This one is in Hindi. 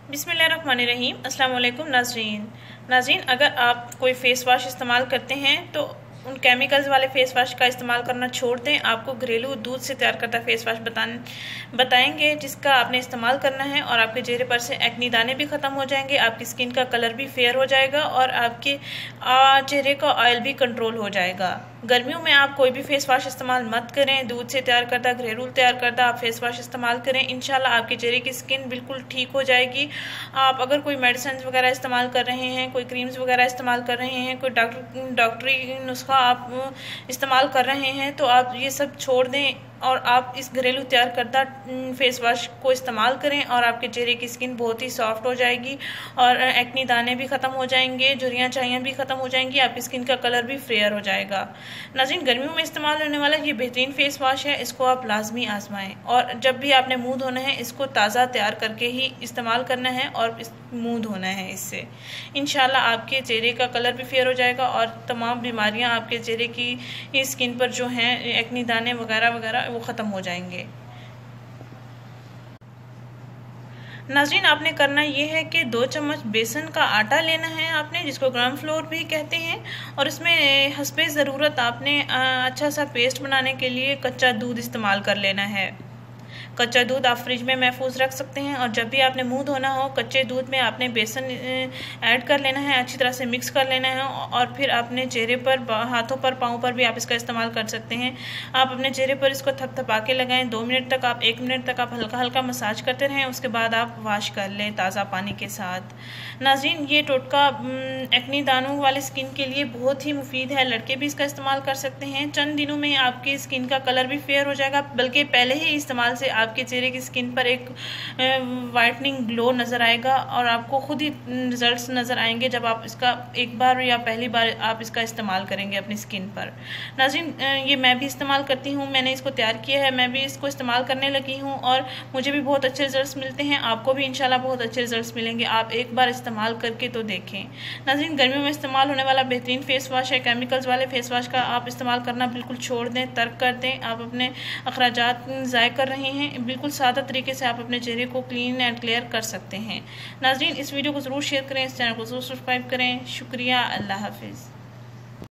बिस्मिल्लाहिर्रहमानिर्रहीम। अस्सलाम वालेकुम नाज़रीन, अगर आप कोई फ़ेस वाश इस्तेमाल करते हैं तो उन केमिकल्स वाले फ़ेस वाश का इस्तेमाल करना छोड़ दें। आपको घरेलू दूध से तैयार करता फ़ेस वाश बताएंगे जिसका आपने इस्तेमाल करना है और आपके चेहरे पर से एक्नी दाने भी ख़त्म हो जाएंगे, आपकी स्किन का कलर भी फेयर हो जाएगा और आपके चेहरे का ऑयल भी कंट्रोल हो जाएगा। गर्मियों में आप कोई भी फेस वाश इस्तेमाल मत करें, दूध से तैयार करता घरेलू तैयार करता आप फेस वाश इस्तेमाल करें। इंशाल्लाह आपके चेहरे की स्किन बिल्कुल ठीक हो जाएगी। आप अगर कोई मेडिसिन वगैरह इस्तेमाल कर रहे हैं, कोई क्रीम्स वगैरह इस्तेमाल कर रहे हैं, कोई डॉक्टरी नुस्खा आप इस्तेमाल कर रहे हैं तो आप ये सब छोड़ दें और आप इस घरेलू तैयार करता फेस वाश को इस्तेमाल करें और आपके चेहरे की स्किन बहुत ही सॉफ्ट हो जाएगी और एक्नी दाने भी ख़त्म हो जाएंगे, झुर्रियाँ चाहियाँ भी ख़त्म हो जाएंगी, आपकी स्किन का कलर भी फेयर हो जाएगा। नाज़रीन, गर्मियों में इस्तेमाल होने वाला ये बेहतरीन फेस वाश है, इसको आप लाजमी आजमाएं और जब भी आपने मुँह धोना है इसको ताज़ा तैयार करके ही इस्तेमाल करना है और मुँह धोना है। इससे इंशाल्लाह आपके चेहरे का कलर भी फेयर हो जाएगा और तमाम बीमारियाँ आपके चेहरे की स्किन पर जो हैं एक्नी दाने वगैरह वगैरह वो ख़त्म हो जाएंगे। नाज़रीन, आपने करना ये है कि 2 चम्मच बेसन का आटा लेना है आपने, जिसको ग्राम फ्लोर भी कहते हैं, और इसमें हस्बे ज़रूरत आपने अच्छा सा पेस्ट बनाने के लिए कच्चा दूध इस्तेमाल कर लेना है। कच्चा दूध आप फ्रिज में महफूज रख सकते हैं और जब भी आपने मुंह धोना हो कच्चे दूध में आपने बेसन ऐड कर लेना है, अच्छी तरह से मिक्स कर लेना है और फिर अपने चेहरे पर, हाथों पर, पाँव पर भी आप इसका इस्तेमाल कर सकते हैं। आप अपने चेहरे पर इसको थपथपा के लगाएं 2 मिनट तक, आप 1 मिनट तक आप हल्का हल्का मसाज करते रहें, उसके बाद आप वॉश कर लें ताज़ा पानी के साथ। नाज़रीन, ये टोटका एक्नी दानों वाले स्किन के लिए बहुत ही मुफीद है, लड़के भी इसका इस्तेमाल कर सकते हैं। चंद दिनों में आपकी स्किन का कलर भी फेयर हो जाएगा, बल्कि पहले ही इस्तेमाल से आपके चेहरे की स्किन पर एक वाइटनिंग ग्लो नज़र आएगा और आपको खुद ही रिजल्ट्स नज़र आएंगे जब आप इसका एक बार या पहली बार आप इसका इस्तेमाल करेंगे अपनी स्किन पर। नाज़रीन, ये मैं भी इस्तेमाल करती हूँ, मैंने इसको तैयार किया है, मैं भी इसको इस्तेमाल करने लगी हूँ और मुझे भी बहुत अच्छे रिजल्ट्स मिलते हैं। आपको भी इंशाल्लाह बहुत अच्छे रिजल्ट्स मिलेंगे, आप एक बार इस्तेमाल करके तो देखें। नाज़रीन, गर्मियों में इस्तेमाल होने वाला बेहतरीन फेस वाश है, केमिकल्स वाले फेस वाश का आप इस्तेमाल करना बिल्कुल छोड़ दें, तर्क कर दें। आप अपने अखराजात ज़ाय कर रहे हैं, बिल्कुल सादा तरीके से आप अपने चेहरे को क्लीन एंड क्लियर कर सकते हैं। नाज़रीन, इस वीडियो को ज़रूर शेयर करें, इस चैनल को ज़रूर सब्सक्राइब करें। शुक्रिया, अल्लाह हाफिज़।